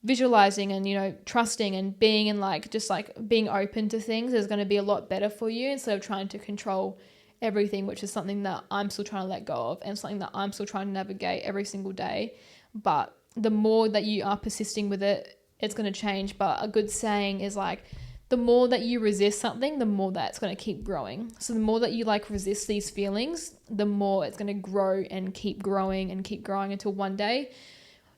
visualizing and, you know, trusting and being and like, just like being open to things is going to be a lot better for you instead of trying to control everything, which is something that I'm still trying to let go of and something that I'm still trying to navigate every single day. But the more that you are persisting with it, it's going to change. But a good saying is like, the more that you resist something, the more that it's going to keep growing. So the more that you like resist these feelings, the more it's going to grow and keep growing until one day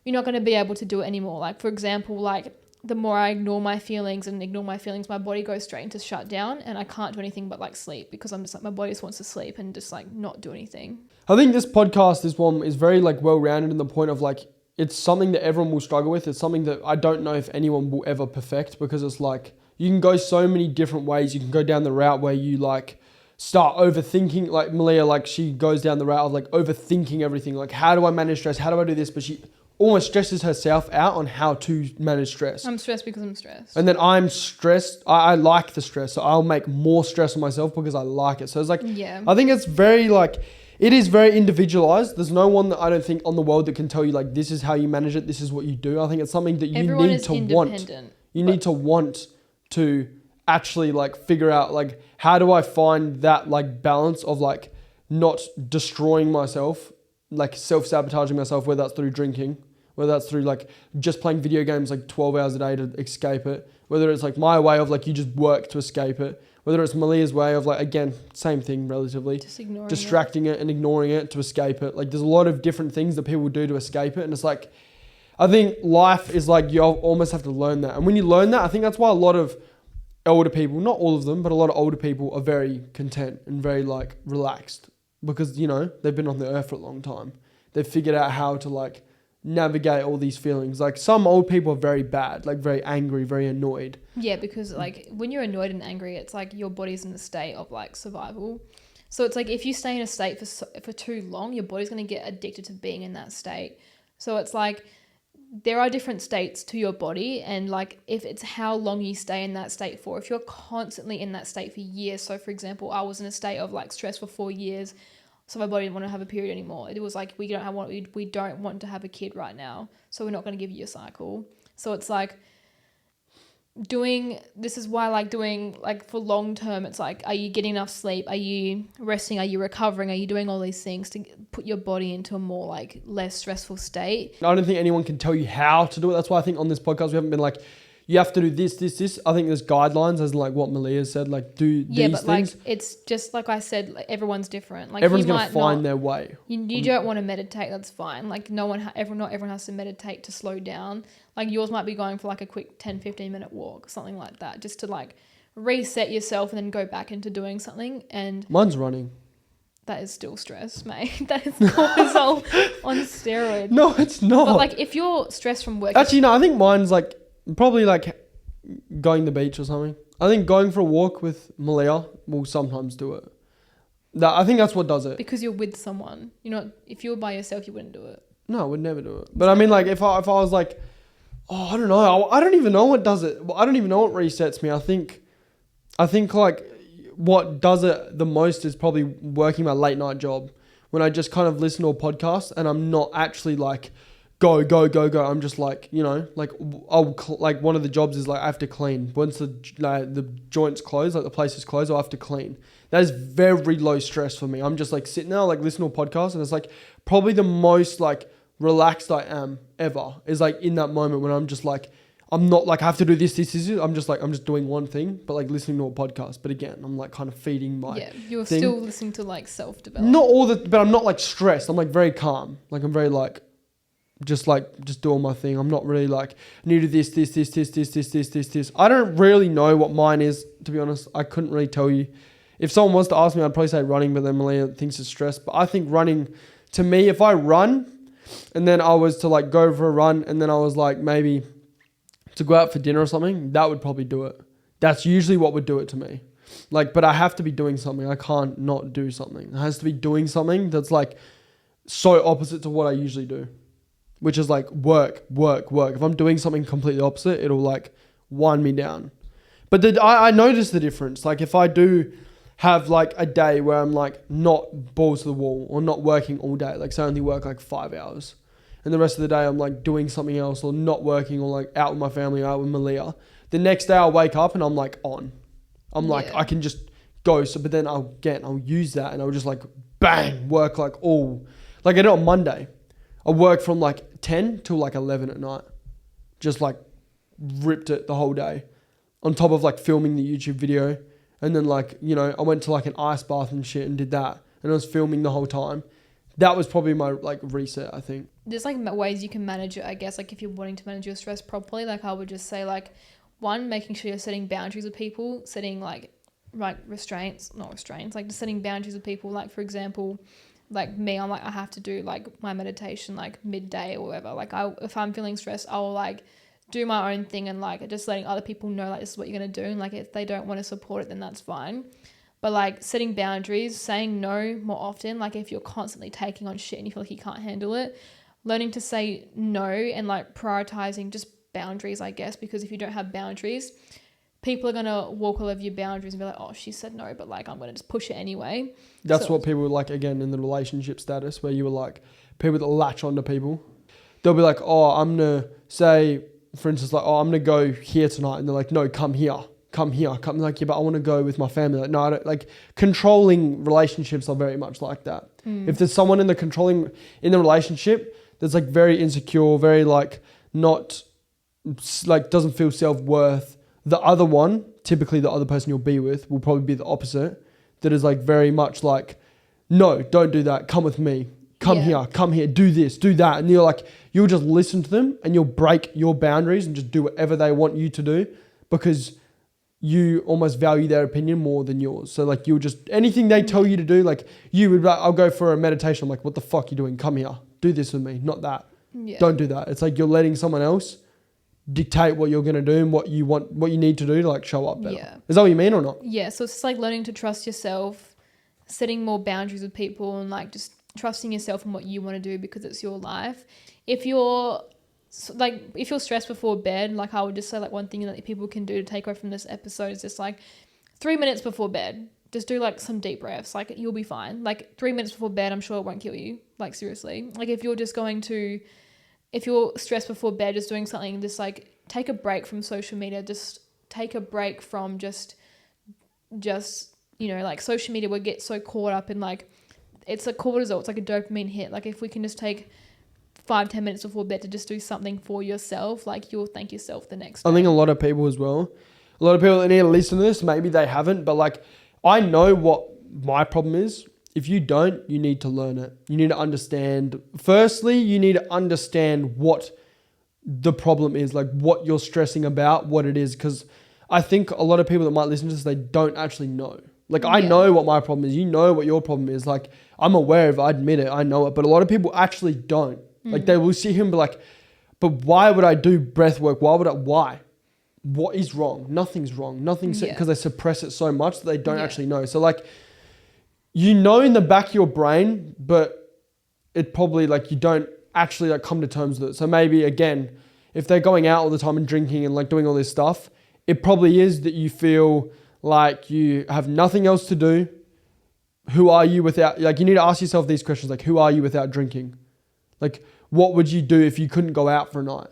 you're not going to be able to do it anymore. Like for example, like the more I ignore my feelings, my body goes straight into shutdown and I can't do anything but like sleep because I'm just like, my body just wants to sleep and just like not do anything. I think this podcast, this one is very like well-rounded in the point of like, it's something that everyone will struggle with. It's something that I don't know if anyone will ever perfect, because it's like, you can go so many different ways. You can go down the route where you like start overthinking, like Malia, like she goes down the route of like overthinking everything. Like, how do I manage stress? How do I do this? But she almost stresses herself out on how to manage stress. I'm stressed because I'm stressed. And then I'm stressed. I like the stress. So I'll make more stress on myself because I like it. So it's like, I think it's very like, it is very individualized. There's no one that I don't think on the world that can tell you like, this is how you manage it. This is what you do. I think it's something that you need to want. You need to want to actually like figure out like, how do I find that like balance of like not destroying myself, like self-sabotaging myself, whether that's through drinking, whether that's through like just playing video games like 12 hours a day to escape it, whether it's like my way of like you just work to escape it, whether it's Malia's way of like, again, same thing relatively, just distracting it and ignoring it to escape it. Like there's a lot of different things that people do to escape it, and it's like, I think life is like you almost have to learn that. And when you learn that, I think that's why a lot of older people, not all of them, but a lot of older people are very content and very like relaxed because, you know, they've been on the earth for a long time. They've figured out how to like navigate all these feelings. Like some old people are very bad, like very angry, very annoyed. Yeah, because like when you're annoyed and angry, it's like your body's in a state of like survival. So it's like if you stay in a state for too long, your body's going to get addicted to being in that state. So it's like there are different states to your body, and like if it's how long you stay in that state for. If you're constantly in that state for years, so for example, I was in a state of like stress for 4 years, so my body didn't want to have a period anymore. It was like we don't want to have a kid right now, so we're not going to give you a cycle. So it's like this is why like doing like for long term, it's like, are you getting enough sleep? Are you resting? Are you recovering? Are you doing all these things to put your body into a more like less stressful state? I don't think anyone can tell you how to do it. That's why I think on this podcast we haven't been like, you have to do this. I think there's guidelines, as like what Malia said, like do these things. Like it's just like I said, like everyone's different. Like everyone's gonna find their way. You don't want to meditate, that's fine. Like not everyone has to meditate to slow down. Like yours might be going for like a quick 10-15 minute walk, something like that, just to like reset yourself and then go back into doing something. And mine's running. That is still stress, mate. That is cortisol on steroids. No, it's not. But like if you're stressed from work, actually no, I think mine's like probably like going to the beach or something. I think going for a walk with Malia will sometimes do it. I think that's what does it. Because you're with someone. You know, if you were by yourself, you wouldn't do it. No, I would never do it. But I mean, like if I was like, oh, I don't know. I don't even know what does it. I don't even know what resets me. I think like what does it the most is probably working my late night job when I just kind of listen to a podcast and I'm not actually like go. I'm just like, you know, like like one of the jobs is like I have to clean. Once the joint's closed, like the place is closed, I have to clean. That is very low stress for me. I'm just like sitting there, like listening to a podcast, and it's like probably the most like relaxed I am ever is like in that moment when I'm just like, I'm not like I have to do this. I'm just doing one thing, but like listening to a podcast. But again, I'm like kind of feeding my you're thing. Still listening to like self-development. Not all but I'm not like stressed. I'm like very calm. Like I'm very like just doing my thing. I'm not really like need to this. I don't really know what mine is, to be honest. I couldn't really tell you. If someone was to ask me, I'd probably say running, but then Malia thinks it's stress. But I think running, to me, if I run and then I was to like go for a run and then I was like maybe to go out for dinner or something, that would probably do it. That's usually what would do it to me. Like, but I have to be doing something. I can't not do something. It has to be doing something that's like so opposite to what I usually do, which is like work. If I'm doing something completely opposite, it'll like wind me down. But I notice the difference. Like if I do have like a day where I'm like not balls to the wall or not working all day, like say I only work like 5 hours and the rest of the day I'm like doing something else or not working or like out with my family, out with Malia. The next day I'll wake up and I'm like on. I'm like, I can just go. So, but then I'll use that and I'll just like bang, work like all, like I did on Monday. I worked from like 10 till like 11 at night. Just like ripped it the whole day on top of like filming the YouTube video. And then like, you know, I went to like an ice bath and shit and did that. And I was filming the whole time. That was probably my like reset, I think. There's like ways you can manage it, I guess. Like if you're wanting to manage your stress properly, like I would just say like, one, making sure you're setting boundaries with people, setting like not restraints, like just setting boundaries with people. Like for example, like me, I'm like, I have to do like my meditation like midday or whatever. Like if I'm feeling stressed, I'll like do my own thing and like just letting other people know like this is what you're going to do. And like if they don't want to support it, then that's fine. But like setting boundaries, saying no more often, like if you're constantly taking on shit and you feel like you can't handle it, learning to say no and like prioritizing just boundaries, I guess, because if you don't have boundaries, people are going to walk all over your boundaries and be like, oh, she said no, but like I'm going to just push it anyway. That's what people like, again, in the relationship status where you were like, people that latch onto people, they'll be like, oh, I'm going to say, for instance, like, oh, I'm going to go here tonight. And they're like, no, come here. Like, yeah, but I want to go with my family. Like, no, I don't. Like, controlling relationships are very much like that. If there's someone in the relationship that's like very insecure, very like not like doesn't feel self-worth, the other one, typically the other person you'll be with, will probably be the opposite. That is like very much like, no, don't do that. Come with me. come here, do this, do that. And you'll just listen to them and you'll break your boundaries and just do whatever they want you to do because you almost value their opinion more than yours. So like you'll just, anything they tell you to do, like you would, I'll go for a meditation. I'm like, what the fuck are you doing? Come here, do this with me, not that. Yeah. Don't do that. It's like you're letting someone else dictate what you're going to do and what you want, what you need to do to like show up better. Yeah. Is that what you mean or not? Yeah. So it's like learning to trust yourself, setting more boundaries with people, and like just trusting yourself and what you want to do because it's your life. If you're stressed before bed, like I would just say like one thing that people can do to take away from this episode is just like 3 minutes before bed, just do like some deep breaths. Like you'll be fine. Like 3 minutes before bed, I'm sure it won't kill you. Like seriously. Like if you're stressed before bed, just doing something, just like take a break from social media, just take a break from just, like social media, we get so caught up in like, it's a cortisol, it's like a dopamine hit. Like if we can just take 5-10 minutes before bed to just do something for yourself, like you'll thank yourself the next day. I think a lot of people as well, a lot of people that need to listen to this, maybe they haven't, but like I know what my problem is. If you don't, you need to learn it. You need to understand. Firstly, you need to understand what the problem is, like what you're stressing about, what it is. Because I think a lot of people that might listen to this, they don't actually know. Like I know what my problem is. You know what your problem is. Like I'm aware of it. I admit it. I know it. But a lot of people actually don't. Like they will sit here and be like, but why would I do breath work? Why? What is wrong? Nothing's wrong. Nothing's because they suppress it so much that they don't actually know. So like, you know in the back of your brain, but it probably like you don't actually like come to terms with it. So maybe again, if they're going out all the time and drinking and like doing all this stuff, it probably is that you feel like you have nothing else to do. Who are you without, like you need to ask yourself these questions, like who are you without drinking? Like what would you do if you couldn't go out for a night?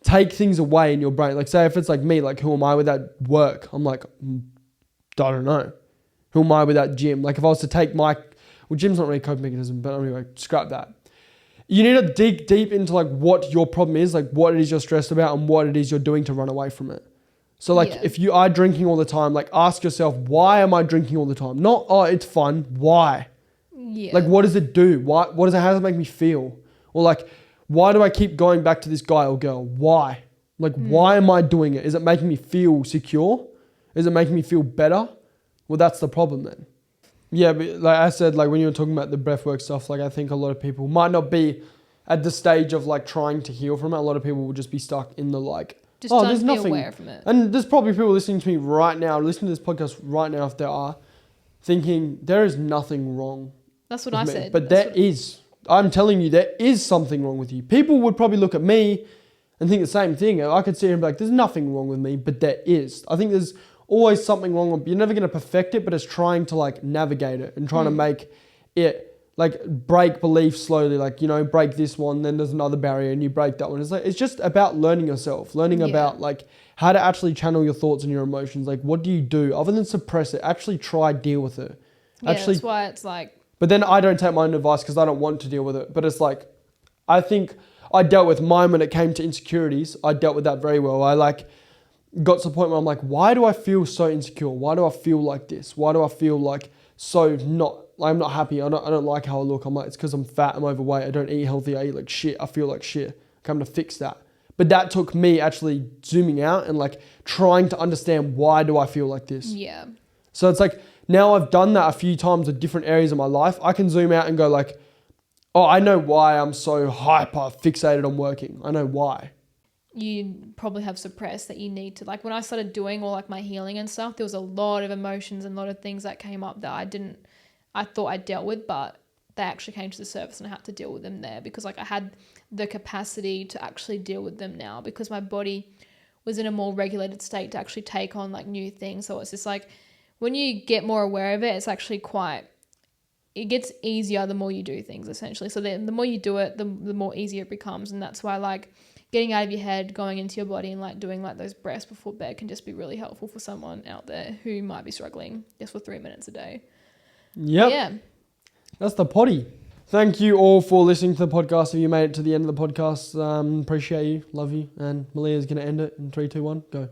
Take things away in your brain. Like say if it's like me, like who am I without work? I'm like, I don't know. Who am I without gym? Like if I was to take gym's not really a coping mechanism, but anyway, scrap that. You need to dig deep into like what your problem is, like what it is you're stressed about and what it is you're doing to run away from it. So like if you are drinking all the time, like ask yourself, why am I drinking all the time? Not, oh, it's fun. Why? Yeah. Like what does it do? How does it make me feel? Or like, why do I keep going back to this guy or girl? Why? Like, why am I doing it? Is it making me feel secure? Is it making me feel better? Well, that's the problem then. Yeah, but like I said, like when you were talking about the breathwork stuff, like I think a lot of people might not be at the stage of like trying to heal from it. A lot of people will just be stuck in the like, just don't be aware from it. And there's probably people listening to me right now, listening to this podcast right now, if there are, thinking there is nothing wrong. That's what I said. But there is. I'm telling you, there is something wrong with you. People would probably look at me and think the same thing. I could sit here and be like, there's nothing wrong with me, but there is. I think there's always something wrong. You're never going to perfect it, but it's trying to like navigate it and trying to make it like break beliefs slowly. Like, break this one, then there's another barrier and you break that one. It's like, it's just about learning yourself, learning about like how to actually channel your thoughts and your emotions. Like, what do you do other than suppress it? Actually try deal with it. Yeah, that's why it's like. But then I don't take my own advice because I don't want to deal with it. But it's like, I think I dealt with mine when it came to insecurities. I dealt with that very well. I like got to the point where I'm like, why do I feel so insecure? Why do I feel like this? Why do I feel like I'm not happy. I don't like how I look. I'm like, it's because I'm fat, I'm overweight, I don't eat healthy, I eat like shit, I feel like shit. I'm going to fix that. But that took me actually zooming out and like trying to understand why do I feel like this? Yeah. So it's like, now I've done that a few times with different areas of my life. I can zoom out and go like, oh, I know why I'm so hyper fixated on working. I know why. You probably have suppressed that you need to, like when I started doing all like my healing and stuff, there was a lot of emotions and a lot of things that came up that I thought I dealt with, but they actually came to the surface and I had to deal with them there because like I had the capacity to actually deal with them now because my body was in a more regulated state to actually take on like new things. So it's just like, when you get more aware of it, it's actually it gets easier the more you do things essentially. So the more you do it, the more easier it becomes. And that's why like getting out of your head, going into your body and like doing like those breaths before bed can just be really helpful for someone out there who might be struggling just for 3 minutes a day. Yep. Yeah. That's the potty. Thank you all for listening to the podcast. If you made it to the end of the podcast, appreciate you, love you. And Malia's going to end it in 3, 2, 1, go.